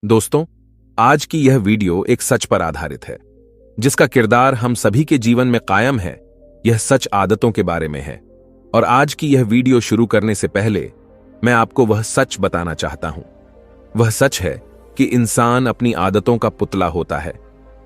दोस्तों, आज की यह वीडियो एक सच पर आधारित है, जिसका किरदार हम सभी के जीवन में कायम है। यह सच आदतों के बारे में है। और आज की यह वीडियो शुरू करने से पहले मैं आपको वह सच बताना चाहता हूं। वह सच है कि इंसान अपनी आदतों का पुतला होता है।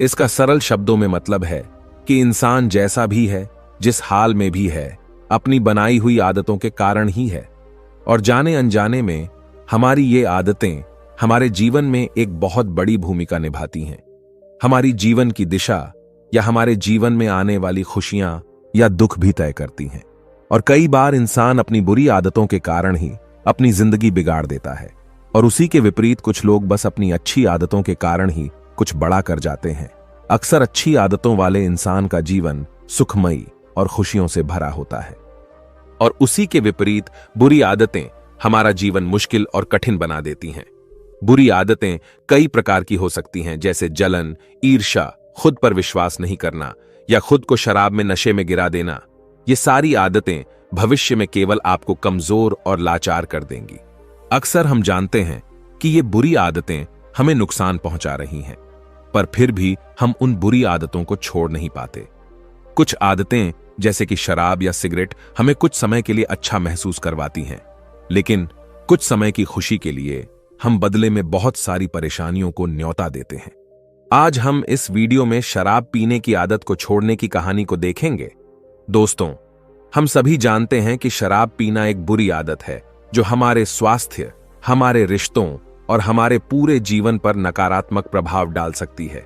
इसका सरल शब्दों में मतलब है कि इंसान जैसा भी है, जिस हाल में भी है, अपनी बनाई हुई आदतों के कारण ही है। और जाने अनजाने में हमारी ये आदतें हमारे जीवन में एक बहुत बड़ी भूमिका निभाती हैं। हमारी जीवन की दिशा या हमारे जीवन में आने वाली खुशियां या दुख भी तय करती हैं। और कई बार इंसान अपनी बुरी आदतों के कारण ही अपनी जिंदगी बिगाड़ देता है। और उसी के विपरीत कुछ लोग बस अपनी अच्छी आदतों के कारण ही कुछ बड़ा कर जाते हैं। अक्सर अच्छी आदतों वाले इंसान का जीवन सुखमयी और खुशियों से भरा होता है, और उसी के विपरीत बुरी आदतें हमारा जीवन मुश्किल और कठिन बना देती हैं। बुरी आदतें कई प्रकार की हो सकती हैं, जैसे जलन, ईर्ष्या, खुद पर विश्वास नहीं करना या खुद को शराब में नशे में गिरा देना। ये सारी आदतें भविष्य में केवल आपको कमजोर और लाचार कर देंगी। अक्सर हम जानते हैं कि ये बुरी आदतें हमें नुकसान पहुंचा रही हैं, पर फिर भी हम उन बुरी आदतों को छोड़ नहीं पाते। कुछ आदतें जैसे कि शराब या सिगरेट हमें कुछ समय के लिए अच्छा महसूस करवाती हैं, लेकिन कुछ समय की खुशी के लिए हम बदले में बहुत सारी परेशानियों को न्योता देते हैं। आज हम इस वीडियो में शराब पीने की आदत को छोड़ने की कहानी को देखेंगे। दोस्तों, हम सभी जानते हैं कि शराब पीना एक बुरी आदत है जो हमारे स्वास्थ्य, हमारे रिश्तों और हमारे पूरे जीवन पर नकारात्मक प्रभाव डाल सकती है।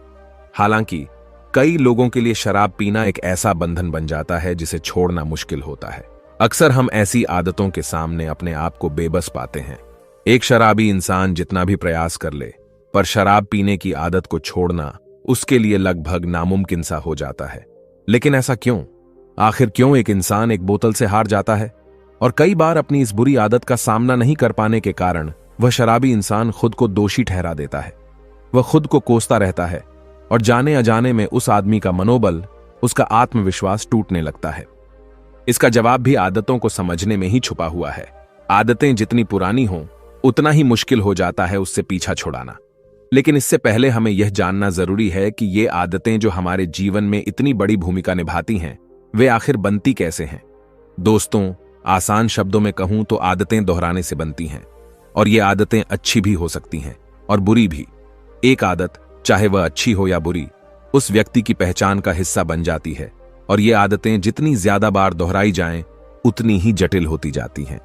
हालांकि कई लोगों के लिए शराब पीना एक ऐसा बंधन बन जाता है जिसे छोड़ना मुश्किल होता है। अक्सर हम ऐसी आदतों के सामने अपने आप को बेबस पाते हैं। एक शराबी इंसान जितना भी प्रयास कर ले, पर शराब पीने की आदत को छोड़ना उसके लिए लगभग नामुमकिन सा हो जाता है। लेकिन ऐसा क्यों? आखिर क्यों एक इंसान एक बोतल से हार जाता है? और कई बार अपनी इस बुरी आदत का सामना नहीं कर पाने के कारण वह शराबी इंसान खुद को दोषी ठहरा देता है। वह खुद को कोसता रहता है और जाने अजाने में उस आदमी का मनोबल, उसका आत्मविश्वास टूटने लगता है। इसका जवाब भी आदतों को समझने में ही छुपा हुआ है। आदतें जितनी पुरानी हों, उतना ही मुश्किल हो जाता है उससे पीछा छुड़ाना। लेकिन इससे पहले हमें यह जानना जरूरी है कि ये आदतें जो हमारे जीवन में इतनी बड़ी भूमिका निभाती हैं, वे आखिर बनती कैसे हैं। दोस्तों, आसान शब्दों में कहूं तो आदतें दोहराने से बनती हैं, और ये आदतें अच्छी भी हो सकती हैं और बुरी भी। एक आदत, चाहे वह अच्छी हो या बुरी, उस व्यक्ति की पहचान का हिस्सा बन जाती है, और ये आदतें जितनी ज्यादा बार दोहराई जाएं, उतनी ही जटिल होती जाती हैं।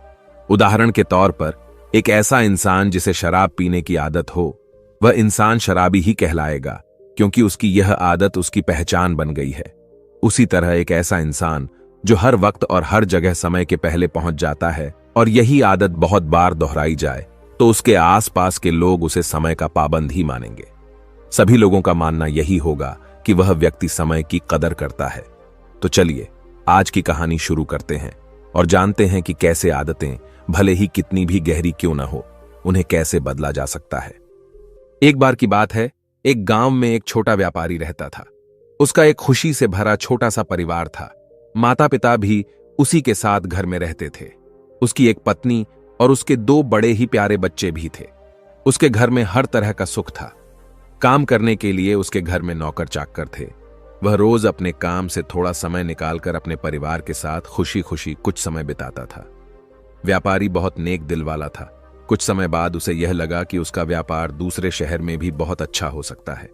उदाहरण के तौर पर, एक ऐसा इंसान जिसे शराब पीने की आदत हो, वह इंसान शराबी ही कहलाएगा, क्योंकि उसकी यह आदत उसकी पहचान बन गई है। उसी तरह एक ऐसा इंसान जो हर वक्त और हर जगह समय के पहले पहुंच जाता है, और यही आदत बहुत बार दोहराई जाए, तो उसके आसपास के लोग उसे समय का पाबंद ही मानेंगे। सभी लोगों का मानना यही होगा कि वह व्यक्ति समय की कदर करता है। तो चलिए आज की कहानी शुरू करते हैं और जानते हैं कि कैसे आदतें, भले ही कितनी भी गहरी क्यों न हो, उन्हें कैसे बदला जा सकता है। एक बार की बात है, एक गांव में एक छोटा व्यापारी रहता था। उसका एक खुशी से भरा छोटा सा परिवार था। माता पिता भी उसी के साथ घर में रहते थे। उसकी एक पत्नी और उसके 2 बड़े ही प्यारे बच्चे भी थे। उसके घर में हर तरह का सुख था। काम करने के लिए उसके घर में नौकर चाकर थे। वह रोज अपने काम से थोड़ा समय निकालकर अपने परिवार के साथ खुशी खुशी कुछ समय बिताता था। व्यापारी बहुत नेक दिल वाला था। कुछ समय बाद उसे यह लगा कि उसका व्यापार दूसरे शहर में भी बहुत अच्छा हो सकता है।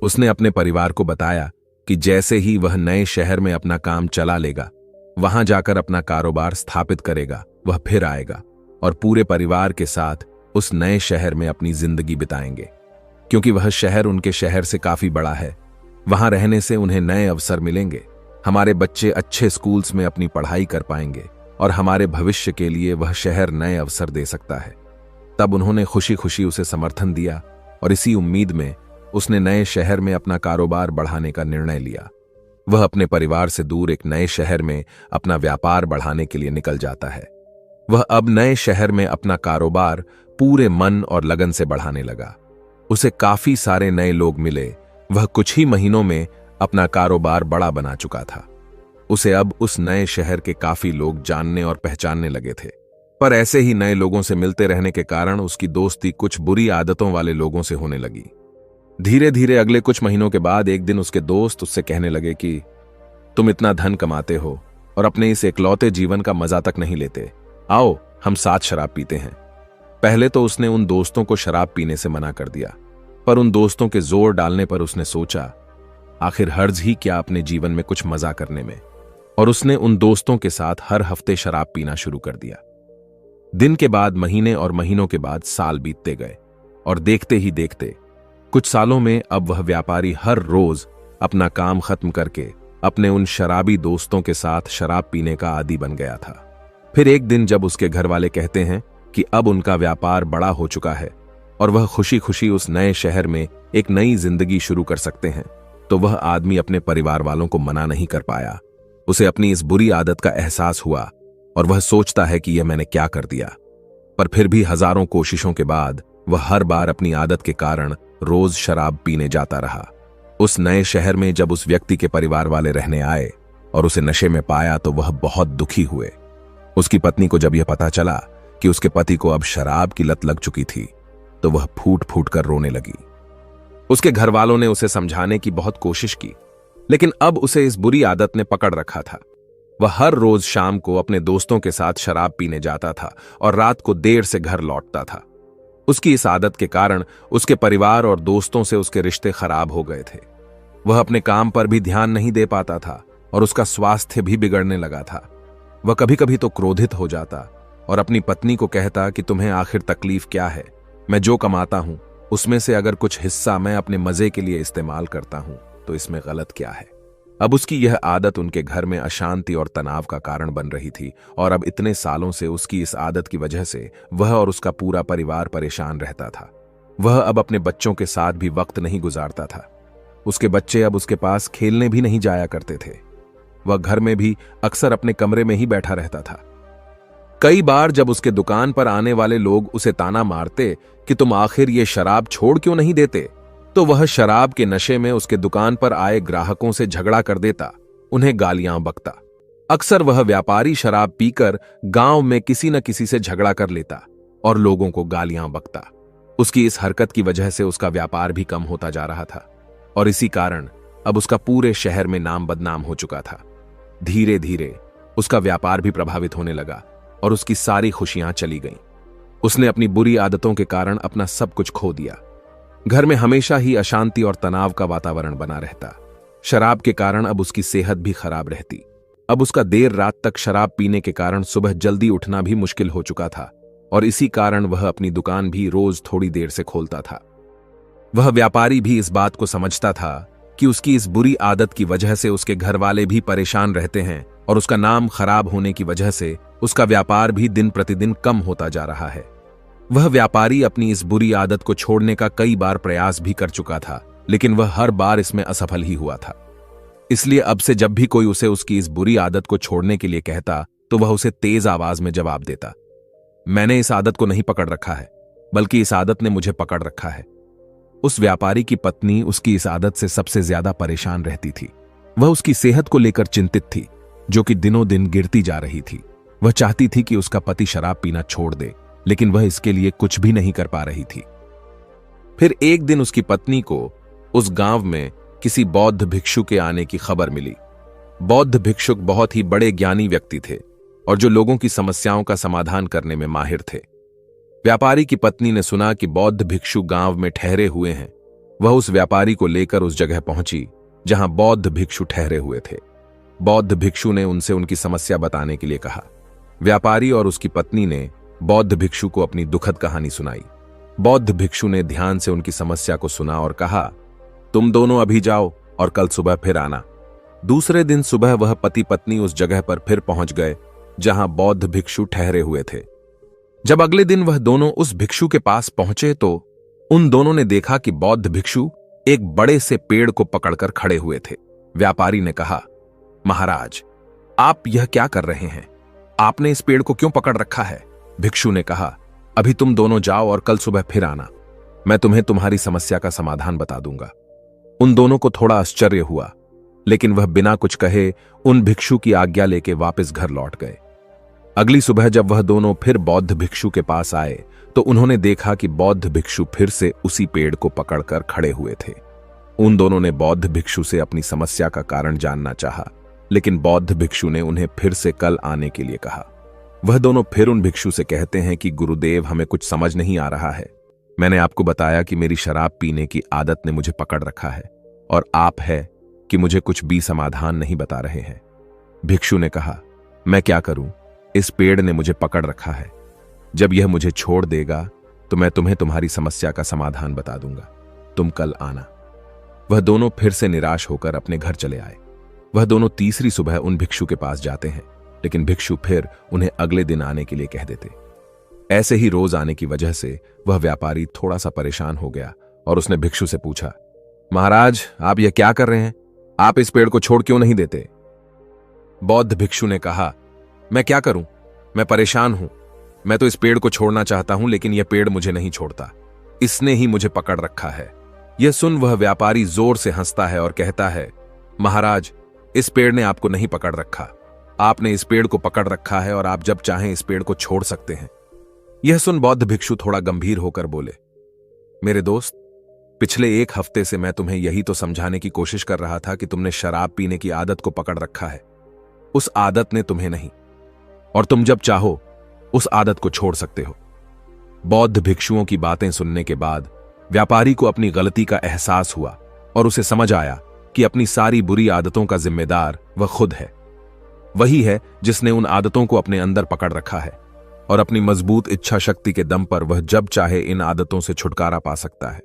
उसने अपने परिवार को बताया कि जैसे ही वह नए शहर में अपना काम चला लेगा, वहां जाकर अपना कारोबार स्थापित करेगा, वह फिर आएगा और पूरे परिवार के साथ उस नए शहर में अपनी जिंदगी बिताएंगे। क्योंकि वह शहर उनके शहर से काफी बड़ा है, वहां रहने से उन्हें नए अवसर मिलेंगे। हमारे बच्चे अच्छे स्कूल्स में अपनी पढ़ाई कर पाएंगे और हमारे भविष्य के लिए वह शहर नए अवसर दे सकता है। तब उन्होंने खुशी खुशी उसे समर्थन दिया, और इसी उम्मीद में उसने नए शहर में अपना कारोबार बढ़ाने का निर्णय लिया। वह अपने परिवार से दूर एक नए शहर में अपना व्यापार बढ़ाने के लिए निकल जाता है। वह अब नए शहर में अपना कारोबार पूरे मन और लगन से बढ़ाने लगा। उसे काफी सारे नए लोग मिले। वह कुछ ही महीनों में अपना कारोबार बड़ा बना चुका था। उसे अब उस नए शहर के काफी लोग जानने और पहचानने लगे थे। पर ऐसे ही नए लोगों से मिलते रहने के कारण उसकी दोस्ती कुछ बुरी आदतों वाले लोगों से होने लगी। धीरे धीरे अगले कुछ महीनों के बाद एक दिन उसके दोस्त उससे कहने लगे कि तुम इतना धन कमाते हो और अपने इस एकलौते जीवन का मजा तक नहीं लेते, आओ हम साथ शराब पीते हैं। पहले तो उसने उन दोस्तों को शराब पीने से मना कर दिया, पर उन दोस्तों के जोर डालने पर उसने सोचा आखिर हर्ज ही क्या अपने जीवन में कुछ मजा करने में, और उसने उन दोस्तों के साथ हर हफ्ते शराब पीना शुरू कर दिया। दिन के बाद महीने और महीनों के बाद साल बीतते गए और देखते ही देखते कुछ सालों में अब वह व्यापारी हर रोज अपना काम खत्म करके अपने उन शराबी दोस्तों के साथ शराब पीने का आदी बन गया था। फिर एक दिन जब उसके घर वाले कहते हैं कि अब उनका व्यापार बड़ा हो चुका है और वह खुशी खुशी उस नए शहर में एक नई जिंदगी शुरू कर सकते हैं, तो वह आदमी अपने परिवार वालों को मना नहीं कर पाया। उसे अपनी इस बुरी आदत का एहसास हुआ और वह सोचता है कि यह मैंने क्या कर दिया। पर फिर भी हजारों कोशिशों के बाद वह हर बार अपनी आदत के कारण रोज शराब पीने जाता रहा। उस नए शहर में जब उस व्यक्ति के परिवार वाले रहने आए और उसे नशे में पाया तो वह बहुत दुखी हुए। उसकी पत्नी को जब यह पता चला कि उसके पति को अब शराब की लत लग चुकी थी तो वह फूट फूट कर रोने लगी। उसके घर वालों ने उसे समझाने की बहुत कोशिश की, लेकिन अब उसे इस बुरी आदत ने पकड़ रखा था। वह हर रोज शाम को अपने दोस्तों के साथ शराब पीने जाता था और रात को देर से घर लौटता था। उसकी इस आदत के कारण उसके परिवार और दोस्तों से उसके रिश्ते खराब हो गए थे। वह अपने काम पर भी ध्यान नहीं दे पाता था और उसका स्वास्थ्य भी बिगड़ने लगा था। वह कभी कभी तो क्रोधित हो जाता और अपनी पत्नी को कहता कि तुम्हें आखिर तकलीफ क्या है, मैं जो कमाता हूं उसमें से अगर कुछ हिस्सा मैं अपने मजे के लिए इस्तेमाल करता हूं तो इसमें गलत क्या है। अब उसकी यह आदत उनके घर में अशांति और तनाव का कारण बन रही थी और अब इतने सालों से उसकी इस आदत की वजह से वह और उसका पूरा परिवार परेशान रहता था। वह अब अपने बच्चों के साथ भी वक्त नहीं गुजारता था। उसके बच्चे अब उसके पास खेलने भी नहीं जाया करते थे। वह घर में भी अक्सर अपने कमरे में ही बैठा रहता था। कई बार जब उसके दुकान पर आने वाले लोग उसे ताना मारते कि तुम आखिर ये शराब छोड़ क्यों नहीं देते, तो वह शराब के नशे में उसके दुकान पर आए ग्राहकों से झगड़ा कर देता, उन्हें गालियां बकता। अक्सर वह व्यापारी शराब पीकर गांव में किसी न किसी से झगड़ा कर लेता और लोगों को गालियां बकता। उसकी इस हरकत की वजह से उसका व्यापार भी कम होता जा रहा था और इसी कारण अब उसका पूरे शहर में नाम बदनाम हो चुका था। धीरे धीरे उसका व्यापार भी प्रभावित होने लगा और उसकी सारी खुशियां चली गईं। उसने अपनी बुरी आदतों के कारण अपना सब कुछ खो दिया। घर में हमेशा ही अशांति और तनाव का वातावरण बना रहता। शराब के कारण अब उसकी सेहत भी खराब रहती। अब उसका देर रात तक शराब पीने के कारण सुबह जल्दी उठना भी मुश्किल हो चुका था और इसी कारण वह अपनी दुकान भी रोज थोड़ी देर से खोलता था। वह व्यापारी भी इस बात को समझता था कि उसकी इस बुरी आदत की वजह से उसके घर वाले भी परेशान रहते हैं और उसका नाम खराब होने की वजह से उसका व्यापार भी दिन प्रतिदिन कम होता जा रहा है। वह व्यापारी अपनी इस बुरी आदत को छोड़ने का कई बार प्रयास भी कर चुका था, लेकिन वह हर बार इसमें असफल ही हुआ था। इसलिए अब से जब भी कोई उसे उसकी इस बुरी आदत को छोड़ने के लिए कहता तो वह उसे तेज आवाज में जवाब देता, मैंने इस आदत को नहीं पकड़ रखा है, बल्कि इस आदत ने मुझे पकड़ रखा है। उस व्यापारी की पत्नी उसकी इस आदत से सबसे ज्यादा परेशान रहती थी। वह उसकी सेहत को लेकर चिंतित थी, जो कि दिनों दिन गिरती जा रही थी। वह चाहती थी कि उसका पति शराब पीना छोड़ दे, लेकिन वह इसके लिए कुछ भी नहीं कर पा रही थी। फिर एक दिन उसकी पत्नी को उस गांव में किसी बौद्ध भिक्षु के आने की खबर मिली। बौद्ध भिक्षुक बहुत ही बड़े ज्ञानी व्यक्ति थे और जो लोगों की समस्याओं का समाधान करने में माहिर थे। व्यापारी की पत्नी ने सुना कि बौद्ध भिक्षु गांव में ठहरे हुए हैं। वह उस व्यापारी को लेकर उस जगह पहुंची जहां बौद्ध भिक्षु ठहरे हुए थे। बौद्ध भिक्षु ने उनसे उनकी समस्या बताने के लिए कहा। व्यापारी और उसकी पत्नी ने बौद्ध भिक्षु को अपनी दुखद कहानी सुनाई। बौद्ध भिक्षु ने ध्यान से उनकी समस्या को सुना और कहा, तुम दोनों अभी जाओ और कल सुबह फिर आना। दूसरे दिन सुबह वह पति पत्नी उस जगह पर फिर पहुंच गए जहां बौद्ध भिक्षु ठहरे हुए थे। जब अगले दिन वह दोनों उस भिक्षु के पास पहुंचे तो उन दोनों ने देखा कि बौद्ध भिक्षु एक बड़े से पेड़ को पकड़कर खड़े हुए थे। व्यापारी ने कहा, महाराज, आप यह क्या कर रहे हैं? आपने इस पेड़ को क्यों पकड़ रखा है? भिक्षु ने कहा, अभी तुम दोनों जाओ और कल सुबह फिर आना। मैं तुम्हें तुम्हारी समस्या का समाधान बता दूंगा। उन दोनों को थोड़ा आश्चर्य हुआ, लेकिन वह बिना कुछ कहे उन भिक्षु की आज्ञा लेके वापस घर लौट गए। अगली सुबह जब वह दोनों फिर बौद्ध भिक्षु के पास आए तो उन्होंने देखा कि बौद्ध भिक्षु फिर से उसी पेड़ को पकड़कर खड़े हुए थे। उन दोनों ने बौद्ध भिक्षु से अपनी समस्या का कारण जानना चाहा, लेकिन बौद्ध भिक्षु ने उन्हें फिर से कल आने के लिए कहा। वह दोनों फिर उन भिक्षु से कहते हैं कि गुरुदेव, हमें कुछ समझ नहीं आ रहा है। मैंने आपको बताया कि मेरी शराब पीने की आदत ने मुझे पकड़ रखा है और आप है कि मुझे कुछ भी समाधान नहीं बता रहे हैं। भिक्षु ने कहा, मैं क्या करूं, इस पेड़ ने मुझे पकड़ रखा है। जब यह मुझे छोड़ देगा तो मैं तुम्हें तुम्हारी समस्या का समाधान बता दूंगा। तुम कल आना। वह दोनों फिर से निराश होकर अपने घर चले आए। वह दोनों तीसरी सुबह उन भिक्षु के पास जाते हैं, लेकिन भिक्षु फिर उन्हें अगले दिन आने के लिए कह देते। ऐसे ही रोज आने की वजह से वह व्यापारी थोड़ा सा परेशान हो गया और उसने भिक्षु से पूछा, महाराज, आप यह क्या कर रहे हैं? आप इस पेड़ को छोड़ क्यों नहीं देते? बौद्ध भिक्षु ने कहा, मैं क्या करूं, मैं परेशान हूं। मैं तो इस पेड़ को छोड़ना चाहता हूं, लेकिन यह पेड़ मुझे नहीं छोड़ता। इसने ही मुझे पकड़ रखा है। यह सुन वह व्यापारी जोर से हंसता है और कहता है, महाराज, इस पेड़ ने आपको नहीं पकड़ रखा। आपने इस पेड़ को पकड़ रखा है और आप जब चाहें इस पेड़ को छोड़ सकते हैं। यह सुन बौद्ध भिक्षु थोड़ा गंभीर होकर बोले, मेरे दोस्त, पिछले एक हफ्ते से मैं तुम्हें यही तो समझाने की कोशिश कर रहा था कि तुमने शराब पीने की आदत को पकड़ रखा है। उस आदत ने तुम्हें नहीं, और तुम जब चाहो उस आदत को छोड़ सकते हो। बौद्ध भिक्षुओं की बातें सुनने के बाद व्यापारी को अपनी गलती का एहसास हुआ और उसे समझ आया कि अपनी सारी बुरी आदतों का जिम्मेदार वह खुद है। वही है जिसने उन आदतों को अपने अंदर पकड़ रखा है और अपनी मजबूत इच्छा शक्ति के दम पर वह जब चाहे इन आदतों से छुटकारा पा सकता है।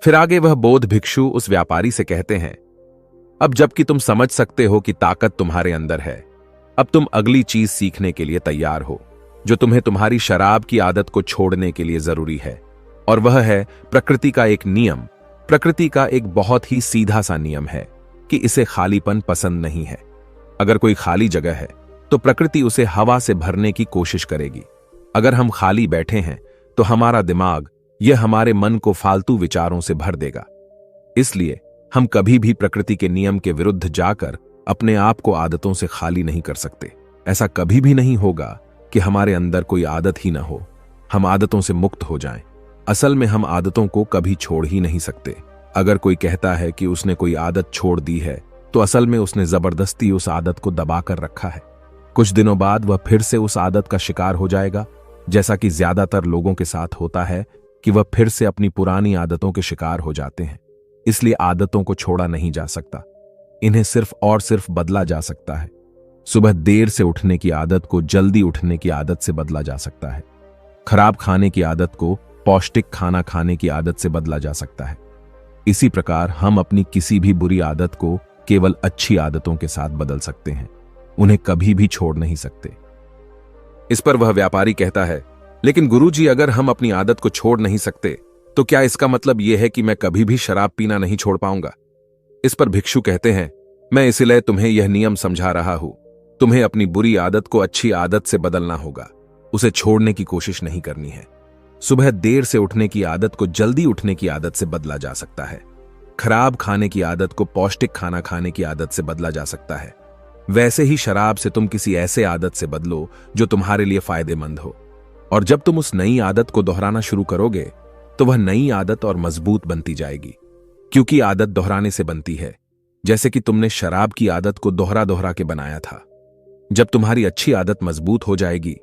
फिर आगे वह बौद्ध भिक्षु उस व्यापारी से कहते हैं, अब जबकि तुम समझ सकते हो कि ताकत तुम्हारे अंदर है, अब तुम अगली चीज सीखने के लिए तैयार हो, जो तुम्हें तुम्हारी शराब की आदत को छोड़ने के लिए जरूरी है। और वह है प्रकृति का एक नियम। प्रकृति का एक बहुत ही सीधा सा नियम है कि इसे खालीपन पसंद नहीं है। अगर कोई खाली जगह है तो प्रकृति उसे हवा से भरने की कोशिश करेगी। अगर हम खाली बैठे हैं तो हमारा दिमाग यह हमारे मन को फालतू विचारों से भर देगा। इसलिए हम कभी भी प्रकृति के नियम के विरुद्ध जाकर अपने आप को आदतों से खाली नहीं कर सकते। ऐसा कभी भी नहीं होगा कि हमारे अंदर कोई आदत ही ना हो, हम आदतों से मुक्त हो जाएं। असल में हम आदतों को कभी छोड़ ही नहीं सकते। अगर कोई कहता है कि उसने कोई आदत छोड़ दी है तो असल में उसने जबरदस्ती उस आदत को दबाकर रखा है। कुछ दिनों बाद वह फिर से उस आदत का शिकार हो जाएगा, जैसा कि ज्यादातर लोगों के साथ होता है कि वह फिर से अपनी पुरानी आदतों के शिकार हो जाते हैं। इसलिए आदतों को छोड़ा नहीं जा सकता, इन्हें सिर्फ और सिर्फ बदला जा सकता है। सुबह देर से उठने की आदत को जल्दी उठने की आदत से बदला जा सकता है। खराब खाने की आदत को पौष्टिक खाना खाने की आदत से बदला जा सकता है। इसी प्रकार हम अपनी किसी भी बुरी आदत को केवल अच्छी आदतों के साथ बदल सकते हैं, उन्हें कभी भी छोड़ नहीं सकते। इस पर वह व्यापारी कहता है, लेकिन गुरुजी, अगर हम अपनी आदत को छोड़ नहीं सकते तो क्या इसका मतलब यह है कि मैं कभी भी शराब पीना नहीं छोड़ पाऊंगा? इस पर भिक्षु कहते हैं, मैं इसलिए तुम्हें यह नियम समझा रहा हूं। तुम्हें अपनी बुरी आदत को अच्छी आदत से बदलना होगा, उसे छोड़ने की कोशिश नहीं करनी है। सुबह देर से उठने की आदत को जल्दी उठने की आदत से बदला जा सकता है। खराब खाने की आदत को पौष्टिक खाना खाने की आदत से बदला जा सकता है। वैसे ही शराब से तुम किसी ऐसे आदत से बदलो जो तुम्हारे लिए फायदेमंद हो। और जब तुम उस नई आदत को दोहराना शुरू करोगे तो वह नई आदत और मजबूत बनती जाएगी, क्योंकि आदत दोहराने से बनती है, जैसे कि तुमने शराब की आदत को दोहरा दोहरा के बनाया था। जब तुम्हारी अच्छी आदत मजबूत हो जाएगी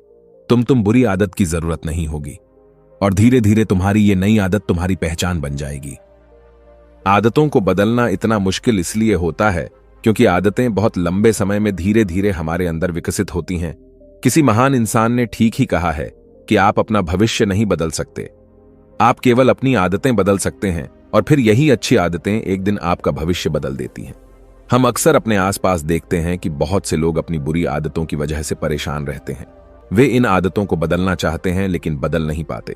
तुम बुरी आदत की जरूरत नहीं होगी और धीरे धीरे तुम्हारी ये नई आदत तुम्हारी पहचान बन जाएगी। आदतों को बदलना इतना मुश्किल इसलिए होता है क्योंकि आदतें बहुत लंबे समय में धीरे धीरे हमारे अंदर विकसित होती हैं। किसी महान इंसान ने ठीक ही कहा है कि आप अपना भविष्य नहीं बदल सकते, आप केवल अपनी आदतें बदल सकते हैं और फिर यही अच्छी आदतें एक दिन आपका भविष्य बदल देती हैं। हम अक्सर अपने आसपास देखते हैं कि बहुत से लोग अपनी बुरी आदतों की वजह से परेशान रहते हैं। वे इन आदतों को बदलना चाहते हैं लेकिन बदल नहीं पाते।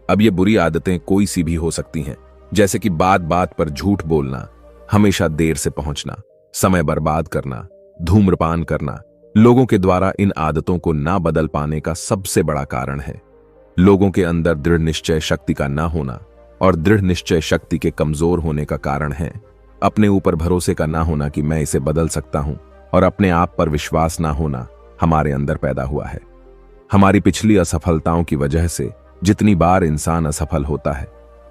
अब ये बुरी आदतें कोई सी भी हो सकती हैं, जैसे कि बात बात पर झूठ बोलना, हमेशा देर से पहुंचना, समय बर्बाद करना, धूम्रपान करना। लोगों के द्वारा इन आदतों को ना बदल पाने का सबसे बड़ा कारण है लोगों के अंदर दृढ़ निश्चय शक्ति का ना होना, और दृढ़ निश्चय शक्ति के कमजोर होने का कारण है अपने ऊपर भरोसे का ना होना कि मैं इसे बदल सकता हूं, और अपने आप पर विश्वास ना होना हमारे अंदर पैदा हुआ है। हमारी पिछली असफलताओं की वजह से जितनी बार इंसान असफल होता है,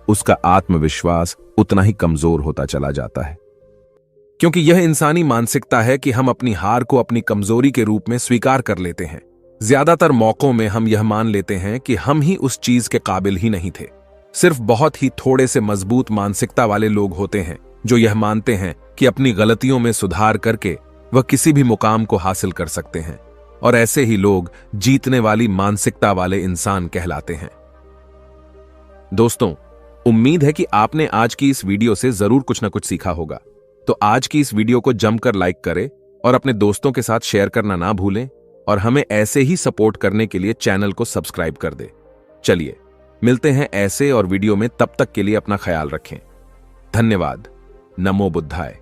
उसका आत्मविश्वास उतना ही कमजोर होता चला जाता है, क्योंकि यह इंसानी मानसिकता है कि हम अपनी हार को अपनी कमजोरी के रूप में स्वीकार कर लेते हैं। ज्यादातर मौकों में हम यह मान लेते हैं कि हम ही उस चीज के काबिल ही नहीं थे। सिर्फ बहुत ही थोड़े से मजबूत मानसिकता वाले लोग होते हैं जो यह मानते हैं कि अपनी गलतियों में सुधार करके वह किसी भी मुकाम को हासिल कर सकते हैं, और ऐसे ही लोग जीतने वाली मानसिकता वाले इंसान कहलाते हैं। दोस्तों, उम्मीद है कि आपने आज की इस वीडियो से जरूर कुछ ना कुछ सीखा होगा। तो आज की इस वीडियो को जमकर लाइक करें और अपने दोस्तों के साथ शेयर करना ना भूलें, और हमें ऐसे ही सपोर्ट करने के लिए चैनल को सब्सक्राइब कर दें। चलिए मिलते हैं ऐसे और वीडियो में, तब तक के लिए अपना ख्याल रखें। धन्यवाद। नमो बुद्धाय।